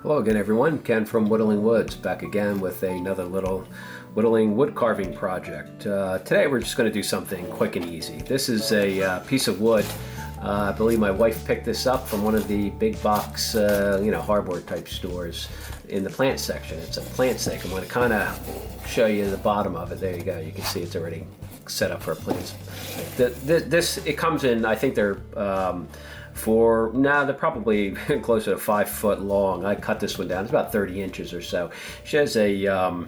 Hello again everyone, Ken from Whittling Woods, back again with another little whittling wood carving project. Today we're just going to do something quick and easy. This is a piece of wood. I believe my wife picked this up from one of the big box, hardboard type stores in the plant section. It's a plant stake. I'm going to kind of show you the bottom of it. There you go. You can see it's already set up for a plant. It comes in, I think they're they're probably closer to 5 foot long. I cut this one down. It's about 30 inches or so. She has a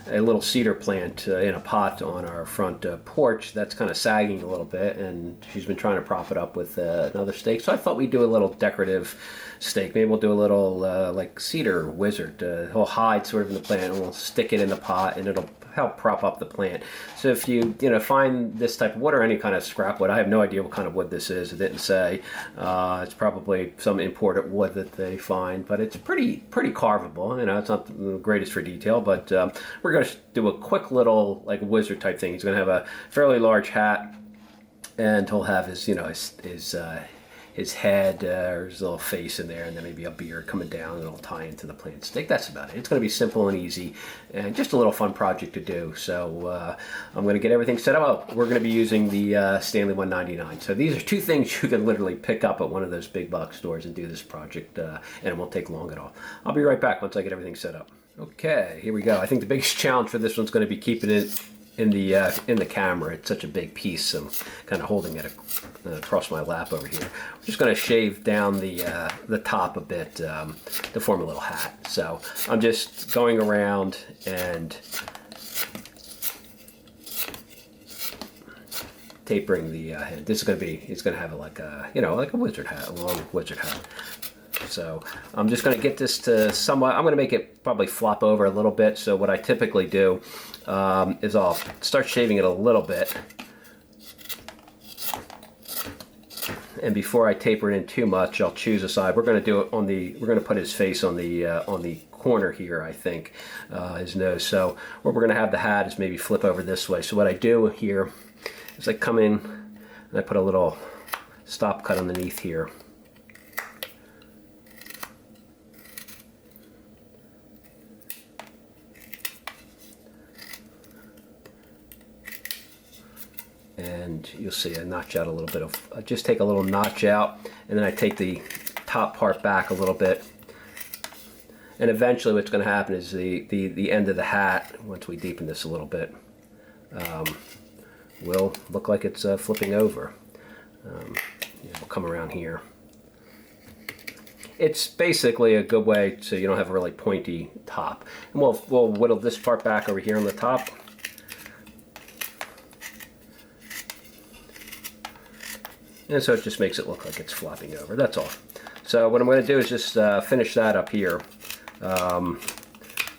little cedar plant in a pot on our front porch that's kind of sagging a little bit, and she's been trying to prop it up with another stake. So I thought we'd do a little decorative stake. Maybe we'll do a little like cedar wizard. He'll hide sort of in the plant, and we'll stick it in the pot, and it'll help prop up the plant. So if you find this type of wood or any kind of scrap wood, I have no idea what kind of wood this is. It didn't say. It's probably some imported wood that they find, but it's pretty carvable. It's not the greatest for detail, but we're going to do a quick little like wizard type thing. He's going to have a fairly large hat, and he'll have his head or his little face in there, and then maybe a beard coming down, and it'll tie into the plant stake. That's about it. It's going to be simple and easy, and just a little fun project to do. So I'm going to get everything set up. Oh, we're going to be using the Stanley 199. So these are two things you can literally pick up at one of those big box stores and do this project, and it won't take long at all. I'll be right back once I get everything set up. Okay, here we go. I think the biggest challenge for this one's going to be keeping it in the camera. It's such a big piece. I'm kind of holding it across my lap over here. We're just going to shave down the top a bit to form a little hat. So I'm just going around and tapering the head. This is going to be, it's going to have like a wizard hat, a long wizard hat. So I'm just going to get this to somewhat, I'm going to make it probably flop over a little bit. So what I typically do is I'll start shaving it a little bit. And before I taper it in too much, I'll choose a side. We're going to do it on we're going to put his face on the corner here, I think, his nose. So what we're going to have the hat is maybe flip over this way. So what I do here is I come in and I put a little stop cut underneath here. And you'll see I notch out a little bit of, I just take a little notch out, and then I take the top part back a little bit. And eventually what's going to happen is the end of the hat, once we deepen this a little bit, will look like it's flipping over. We'll come around here. It's basically a good way so you don't have a really pointy top. And we'll whittle this part back over here on the top. And so it just makes it look like it's flopping over. That's all. So what I'm going to do is just finish that up here. And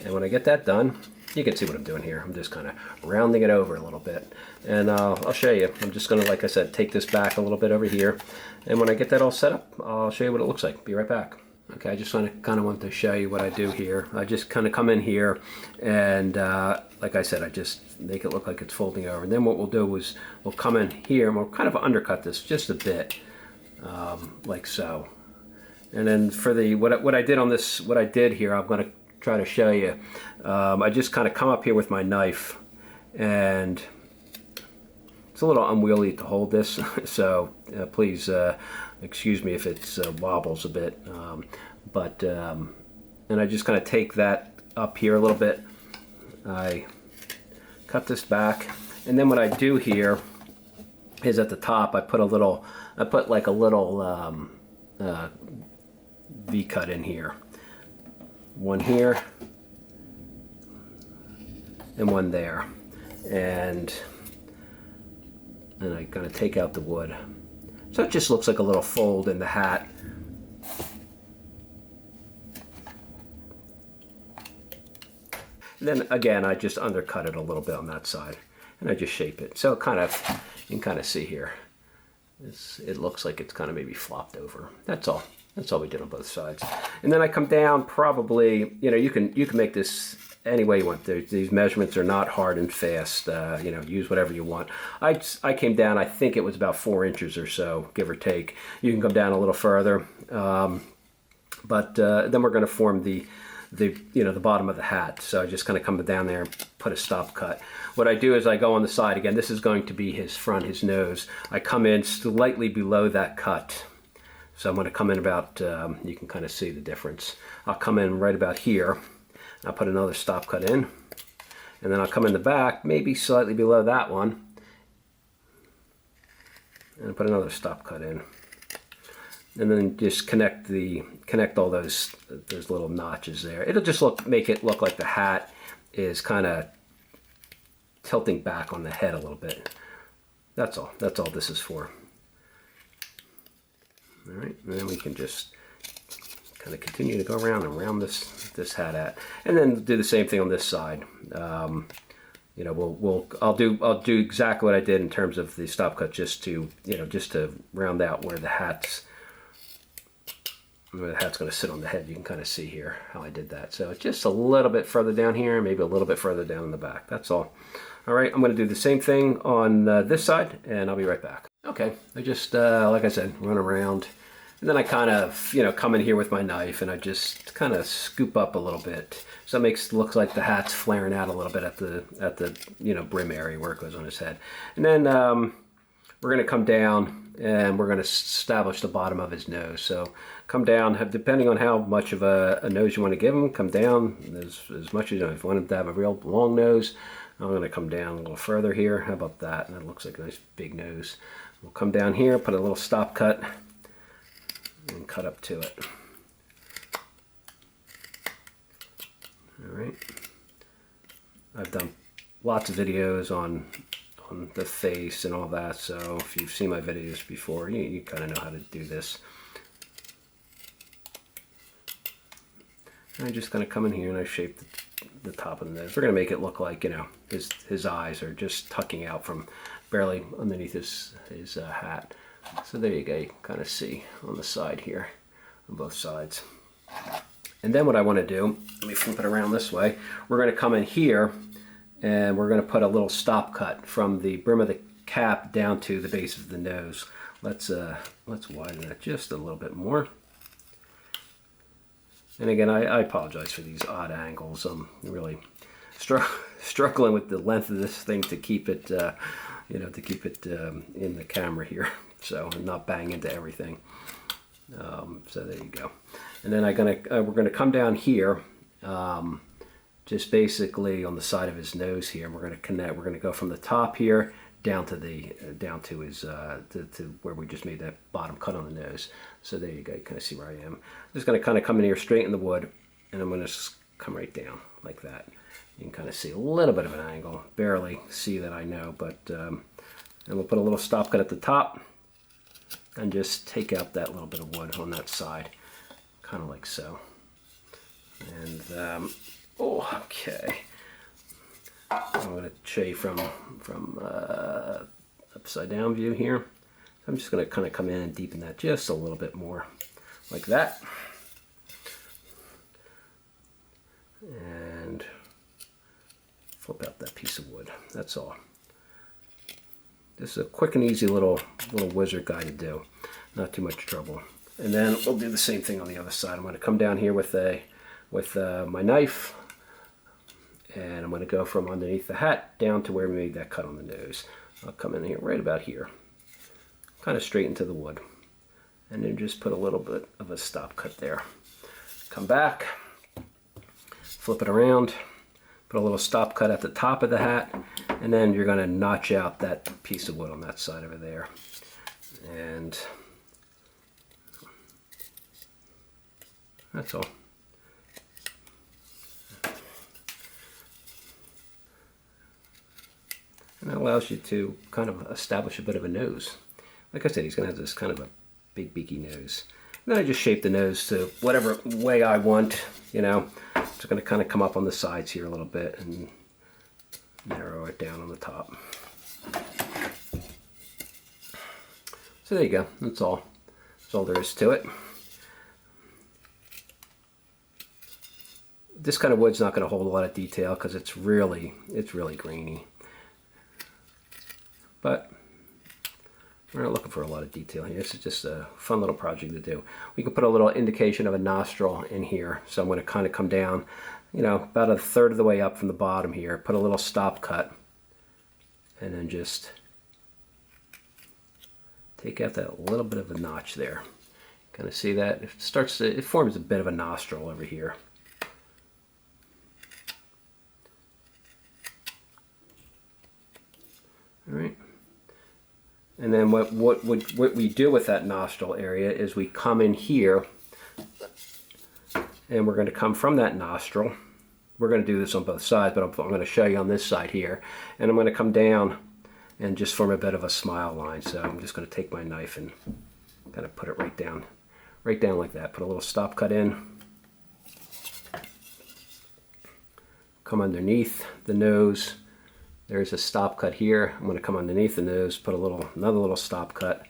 when I get that done, you can see what I'm doing here. I'm just kind of rounding it over a little bit. And I'll show you. I'm just going to, like I said, take this back a little bit over here. And when I get that all set up, I'll show you what it looks like. Be right back. Okay, I just kind of want to show you what I do here. I just kind of come in here, and like I said, I just make it look like it's folding over. And then what we'll do is we'll come in here and we'll kind of undercut this just a bit, like so. And then for what I did on this, what I did here, I'm going to try to show you. I just kind of come up here with my knife, and it's a little unwieldy to hold this, so please excuse me if it wobbles a bit. And I just kind of take that up here a little bit. I cut this back, and then what I do here is at the top I put like a little V cut in here. One here and one there, and I kind of take out the wood. So it just looks like a little fold in the hat. And then again, I just undercut it a little bit on that side, and I just shape it. So you can kind of see here. It looks like it's kind of maybe flopped over. That's all. That's all we did on both sides. And then I come down probably, you can make this any way you want. These measurements are not hard and fast. Use whatever you want. I came down, I think it was about 4 inches or so, give or take. You can come down a little further. But then we're going to form the bottom of the hat. So I just kind of come down there and put a stop cut. What I do is I go on the side. Again, this is going to be his front, his nose. I come in slightly below that cut. So I'm going to come in about, you can kind of see the difference. I'll come in right about here. I'll put another stop cut in. And then I'll come in the back, maybe slightly below that one. And put another stop cut in. And then just connect all those little notches there. It'll just make it look like the hat is kind of tilting back on the head a little bit. That's all. That's all this is for. All right, and then we can just kind of continue to go around and round this hat out, and then do the same thing on this side. You know, I'll do exactly what I did in terms of the stop cut, just to round out where the hat's going to sit on the head. You can kind of see here how I did that. So just a little bit further down here, maybe a little bit further down in the back. That's all. All right, I'm going to do the same thing on this side, and I'll be right back. Okay, I just, like I said, run around, and then I kind of, come in here with my knife, and I just kind of scoop up a little bit. So it looks like the hat's flaring out a little bit at the brim area where it goes on his head. And then we're going to come down, and we're going to establish the bottom of his nose. So come down, depending on how much of a nose you want to give him, come down as much as you know. If you want him to have a real long nose, I'm going to come down a little further here. How about that? And that looks like a nice big nose. We'll come down here, put a little stop cut, and cut up to it. All right. I've done lots of videos on the face and all that, so if you've seen my videos before, you kind of know how to do this. And I'm just going to come in here and I shape the top of the nose. We're going to make it look like, his eyes are just tucking out from barely underneath his hat. So there you go, you can kind of see on the side here, on both sides. And then what I want to do, let me flip it around this way, we're going to come in here and we're going to put a little stop cut from the brim of the cap down to the base of the nose. Let's widen it just a little bit more. And again, I apologize for these odd angles. I'm really struggling with the length of this thing to keep it, in the camera here, so I'm not bang into everything. So there you go. And then we're gonna come down here, just basically on the side of his nose here. And we're gonna connect. We're gonna go from the top here down to his to where we just made that bottom cut on the nose. So there you go. You kind of see where I am. I'm just gonna kind of come in here straight in the wood, and I'm gonna just come right down like that. You can kind of see a little bit of an angle. Barely see that, I know, but and we'll put a little stop cut at the top and just take out that little bit of wood on that side, kind of like so. And okay, I'm going to show you from upside down view here. I'm just going to kind of come in and deepen that just a little bit more, like that. And flip out that piece of wood. That's all. This is a quick and easy little wizard guy to do. Not too much trouble. And then we'll do the same thing on the other side. I'm going to come down here with my knife, and I'm going to go from underneath the hat down to where we made that cut on the nose. I'll come in here right about here, kind of straight into the wood, and then just put a little bit of a stop cut there. Come back, flip it around, put a little stop cut at the top of the hat, and then you're going to notch out that piece of wood on that side over there. And that's all. And that allows you to kind of establish a bit of a nose. Like I said, he's going to have this kind of a big beaky nose. And then I just shape the nose to whatever way I want, It's going to kind of come up on the sides here a little bit and narrow it down on the top. So there you go. That's all. That's all there is to it. This kind of wood's not going to hold a lot of detail because it's really grainy. But We're not looking for a lot of detail here. This is just a fun little project to do. We can put a little indication of a nostril in here. So I'm going to kind of come down, you know, about a third of the way up from the bottom here. Put a little stop cut. And then just take out that little bit of a notch there. Kind of see that? It forms a bit of a nostril over here. All right. And then what we do with that nostril area is we come in here, and we're going to come from that nostril. We're going to do this on both sides, but I'm going to show you on this side here. And I'm going to come down and just form a bit of a smile line. So I'm just going to take my knife and kind of put it right down like that. Put a little stop cut in. Come underneath the nose. There's a stop cut here. I'm going to come underneath the nose, put another little stop cut,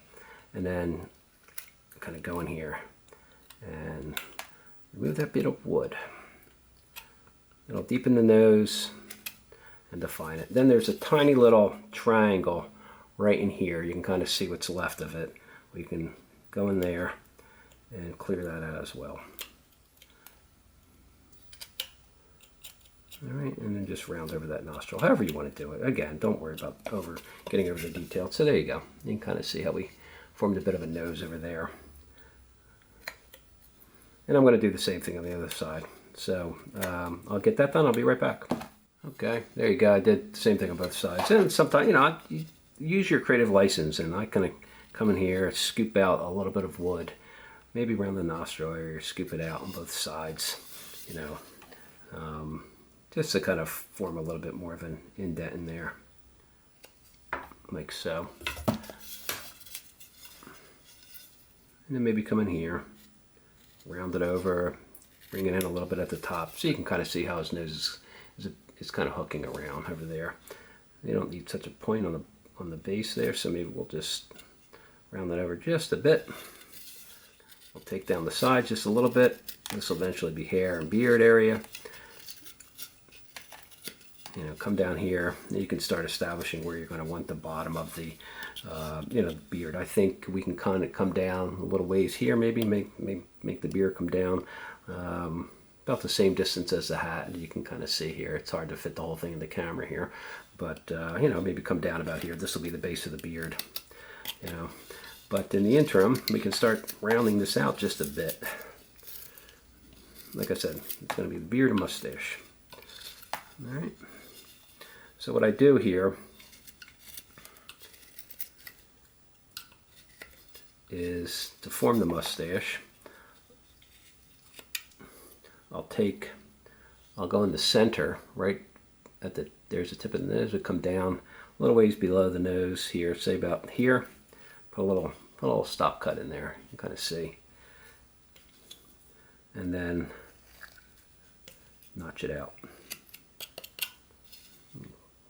and then kind of go in here and remove that bit of wood. It'll deepen the nose and define it. Then there's a tiny little triangle right in here. You can kind of see what's left of it. We can go in there and clear that out as well. All right, and then just round over that nostril, however you want to do it. Again, don't worry about getting over the details. So there you go. You can kind of see how we formed a bit of a nose over there. And I'm going to do the same thing on the other side. So I'll get that done. I'll be right back. Okay, there you go. I did the same thing on both sides. And sometimes, you know, you use your creative license, and I kind of come in here, scoop out a little bit of wood, maybe around the nostril area, scoop it out on both sides, you know. Just to kind of form a little bit more of an indent in there, like so. And then maybe come in here, round it over, bring it in a little bit at the top, so you can kind of see how his nose is kind of hooking around over there. You don't need such a point on the base there, so maybe we'll just round that over just a bit. We'll take down the sides just a little bit. This will eventually be hair and beard area. You know, come down here, and you can start establishing where you're going to want the bottom of the, you know, beard. I think we can kind of come down a little ways here, maybe make the beard come down about the same distance as the hat. You can kind of see here. It's hard to fit the whole thing in the camera here, but you know, maybe come down about here. This will be the base of the beard. You know, but in the interim, we can start rounding this out just a bit. Like I said, it's going to be the beard and mustache. All right. So what I do here is to form the mustache, I'll go in the center, right at there's the tip of the nose. We come down a little ways below the nose here, say about here. Put a little stop cut in there. You can kind of see, and then notch it out.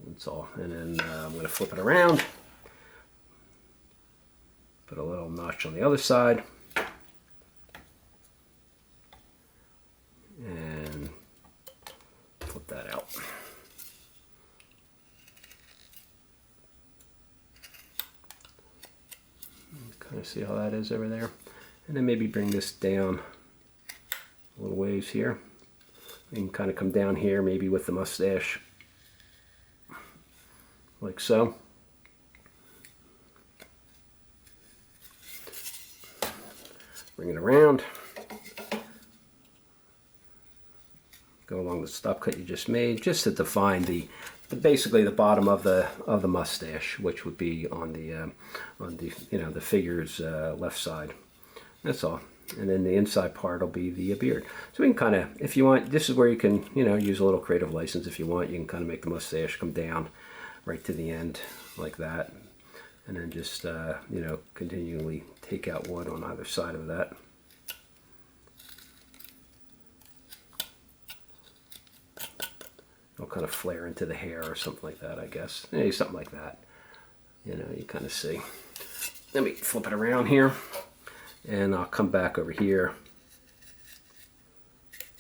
That's all. And then I'm going to flip it around. Put a little notch on the other side. And flip that out. Kind of see how that is over there. And then maybe bring this down a little ways here. You can kind of come down here maybe with the mustache. Like so. Bring it around. Go along the stop cut you just made, just to define basically the bottom of the mustache, which would be on the you know, the figure's left side. That's all. And then the inside part will be the beard. So we can kind of, if you want, this is where you can, you know, use a little creative license if you want. You can kind of make the mustache come down right to the end like that, and then just you know, continually take out wood on either side of that. It'll kind of flare into the hair or something like that, I guess. Maybe something like that. You know, you kind of see. Let me flip it around here, and I'll come back over here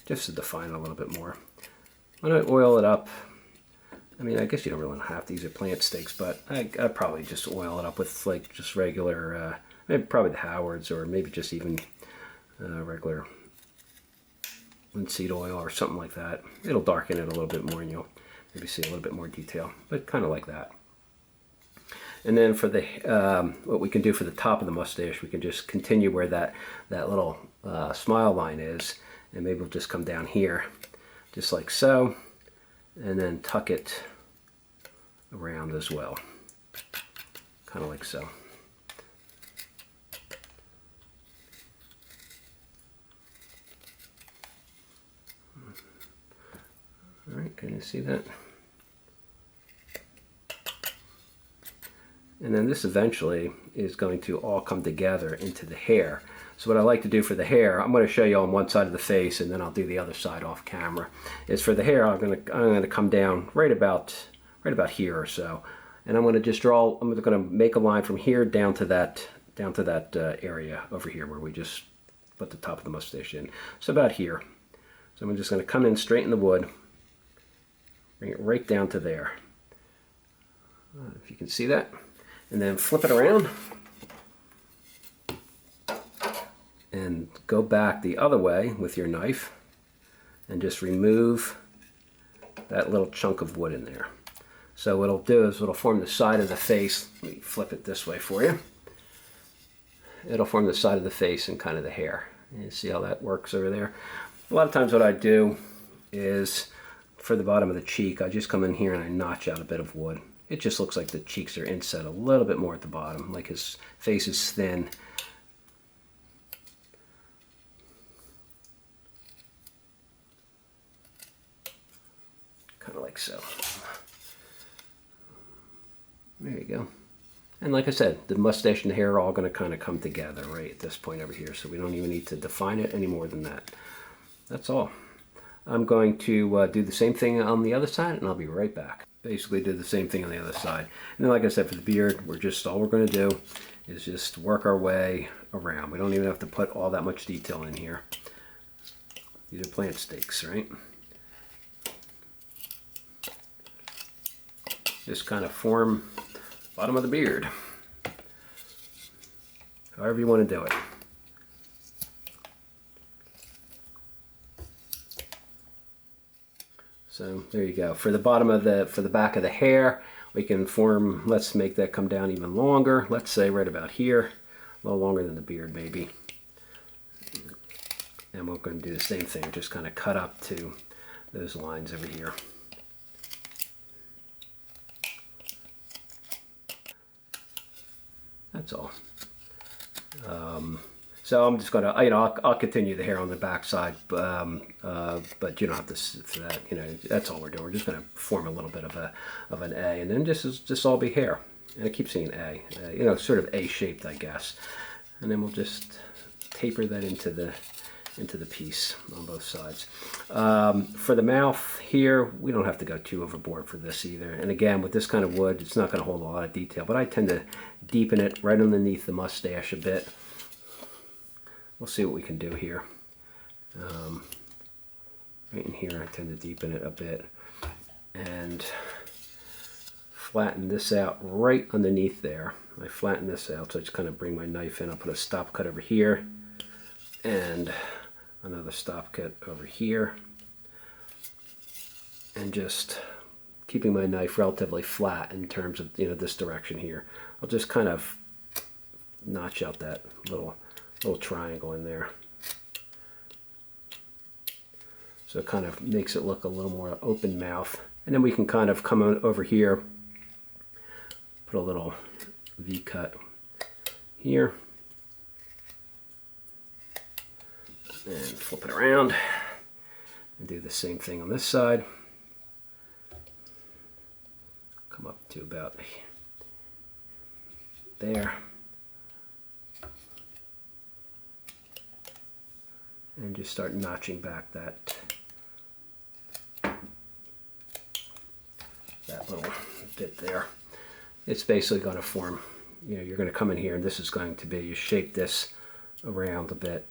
just to define it a little bit more. I'm going to oil it up I mean, I guess you don't really have to use plant sticks, but I'd probably just oil it up with like just regular, maybe probably the Howards, or maybe just even regular linseed oil or something like that. It'll darken it a little bit more and you'll maybe see a little bit more detail, but kind of like that. And then for the what we can do for the top of the mustache, we can just continue where that little smile line is, and maybe we'll just come down here just like so, and then tuck it around as well, kind of like so. All right, can you see that? And then this eventually is going to all come together into the hair. So what I like to do for the hair, I'm going to show you on one side of the face, and then I'll do the other side off camera. Is for the hair, I'm going to come down right about here or so, and I'm going to just draw. I'm going to make a line from here down to that area over here where we just put the top of the mustache in. So about here. So I'm just going to come in straight in the wood. Bring it right down to there. If you can see that. And then flip it around. And go back the other way with your knife. And just remove that little chunk of wood in there. So what it'll do is it'll form the side of the face. Let me flip it this way for you. It'll form the side of the face and kind of the hair. You see how that works over there? A lot of times what I do is for the bottom of the cheek, I just come in here and I notch out a bit of wood. It just looks like the cheeks are inset a little bit more at the bottom, like his face is thin. Kind of like so. There you go. And like I said, the mustache and the hair are all going to kind of come together right at this point over here, so we don't even need to define it any more than that. That's all. I'm going to do the same thing on the other side, and I'll be right back. Basically do the same thing on the other side. And then like I said, for the beard, all we're going to do is just work our way around. We don't even have to put all that much detail in here. These are plant stakes, right? Just kind of form bottom of the beard. However you want to do it. So there you go. For the bottom of for the back of the hair, we can form, let's make that come down even longer. Let's say right about here, a little longer than the beard maybe. And we're going to do the same thing, just kind of cut up to those lines over here. That's all. So I'm just going to, I'll continue the hair on the back side, but you don't have to, for that, that's all we're doing. We're just going to form a little bit of an A, and then just all be hair. And I keep saying A, sort of A-shaped, I guess. And then we'll just taper that into the piece on both sides. For the mouth here, we don't have to go too overboard for this either. And again, with this kind of wood, it's not going to hold a lot of detail, but I tend to deepen it right underneath the mustache a bit. We'll see what we can do here. Right in here, I tend to deepen it a bit and flatten this out right underneath there. I flatten this out, so I just kind of bring my knife in. I'll put a stop cut over here and another stop cut over here, and just keeping my knife relatively flat in terms of this direction here. I'll just kind of notch out that little triangle in there, so it kind of makes it look a little more open mouth. And then we can kind of come on over here, put a little V cut here, and flip it around and do the same thing on this side. Come up to about there. And just start notching back that little bit there. It's basically going to form, you're going to come in here, and this is going to be, you shape this around a bit,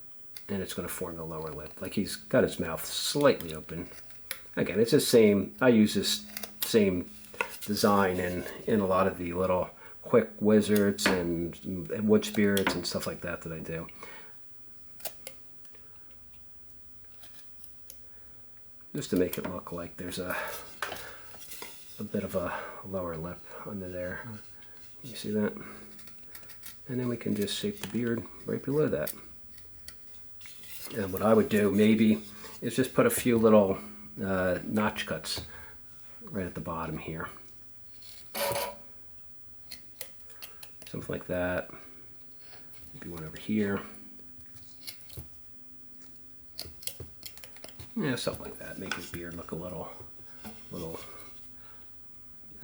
and it's going to form the lower lip. Like he's got his mouth slightly open. Again, it's the same. I use this same design in a lot of the little quick wizards and wood spirits and stuff like that I do. Just to make it look like there's a bit of a lower lip under there. You see that? And then we can just shape the beard right below that. And what I would do maybe is just put a few little notch cuts right at the bottom here. Something like that. Maybe one over here. Yeah, something like that. Make his beard look a little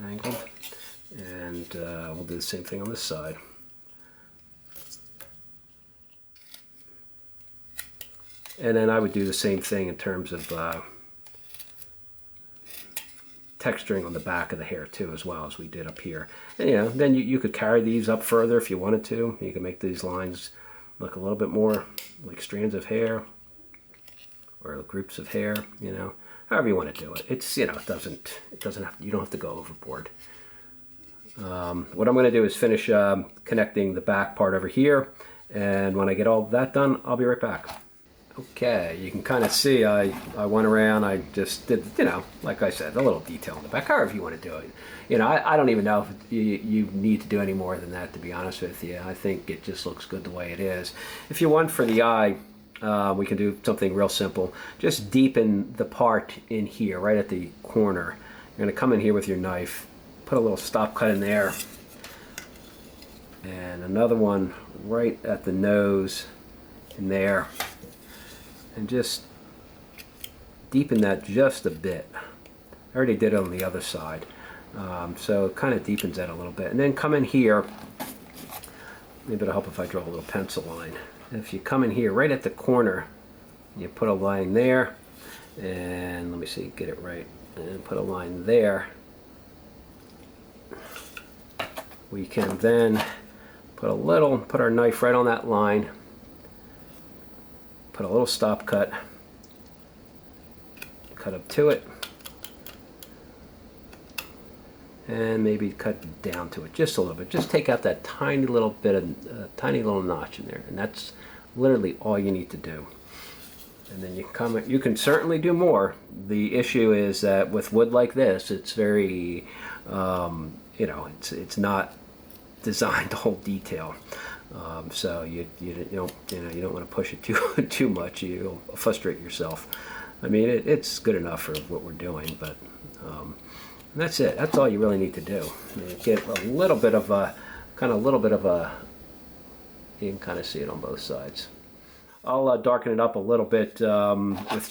angled. And we'll do the same thing on this side. And then I would do the same thing in terms of texturing on the back of the hair too, as well as we did up here. And then you could carry these up further if you wanted to. You can make these lines look a little bit more like strands of hair or groups of hair, however you want to do it. It's, it doesn't have, you don't have to go overboard. What I'm going to do is finish connecting the back part over here, and when I get all that done, I'll be right back. Okay, you can kind of see I went around, I just did, like I said, a little detail in the back, however you want to do it. I don't even know if you need to do any more than that, to be honest with you. I think it just looks good the way it is. If you want for the eye, we can do something real simple. Just deepen the part in here, right at the corner. You're going to come in here with your knife, put a little stop cut in there, and another one right at the nose in there. And just deepen that just a bit. I already did it on the other side, so it kind of deepens that a little bit. And then come in here. Maybe it'll help if I draw a little pencil line. And if you come in here right at the corner, you put a line there, and let me see, get it right, and put a line there. We can then put our knife right on that line. Put a little stop cut, cut up to it, and maybe cut down to it just a little bit. Just take out that tiny little bit of tiny little notch in there, and that's literally all you need to do. And then you can certainly do more. The issue is that with wood like this, it's very it's not designed to hold detail. So you don't want to push it too much. You'll frustrate yourself. I mean, it's good enough for what we're doing, but that's it. That's all you really need to do. Get a little bit of a you can kind of see it on both sides. I'll darken it up a little bit with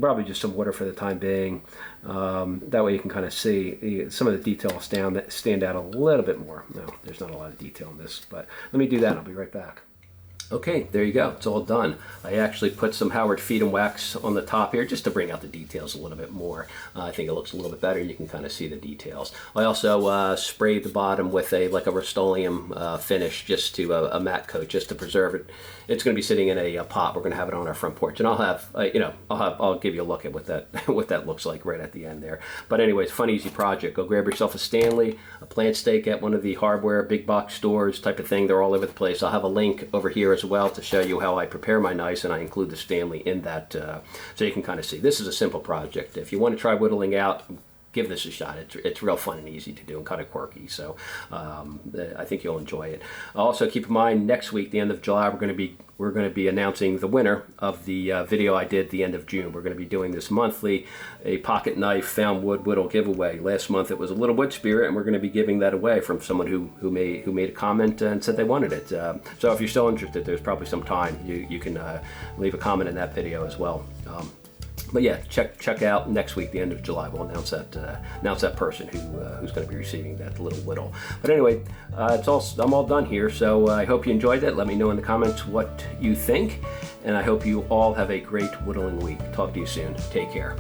probably just some water for the time being. That way you can kind of see some of the details stand out a little bit more. No, there's not a lot of detail in this, but let me do that and I'll be right back. Okay, there you go. It's all done. I actually put some Howard Feed'em wax on the top here just to bring out the details a little bit more. I think it looks a little bit better. You can kind of see the details. I also sprayed the bottom with like a Rust-Oleum finish, just to a matte coat, just to preserve it. It's going to be sitting in a pot. We're going to have it on our front porch, and I'll have I'll give you a look at what that looks like right at the end there. But anyways, fun, easy project. Go grab yourself a Stanley, a plant stake at one of the hardware big box stores type of thing. They're all over the place. I'll have a link over here as well to show you how I prepare my knives, and I include the Stanley in that, so you can kind of see. This is a simple project. If you want to try whittling out, give this a shot. It's real fun and easy to do and kind of quirky, so I think you'll enjoy it. Also, keep in mind, next week, the end of July, we're going to be announcing the winner of the video I did the end of June. We're going to be doing this monthly, a pocket knife found wood whittle giveaway. Last month it was a little wood spirit, and we're going to be giving that away from someone who made a comment and said they wanted it. So if you're still interested, there's probably some time. You can leave a comment in that video as well. But yeah, check out next week, the end of July. We'll announce that person who's going to be receiving that little whittle. But anyway, I'm all done here. So I hope you enjoyed it. Let me know in the comments what you think, and I hope you all have a great whittling week. Talk to you soon. Take care.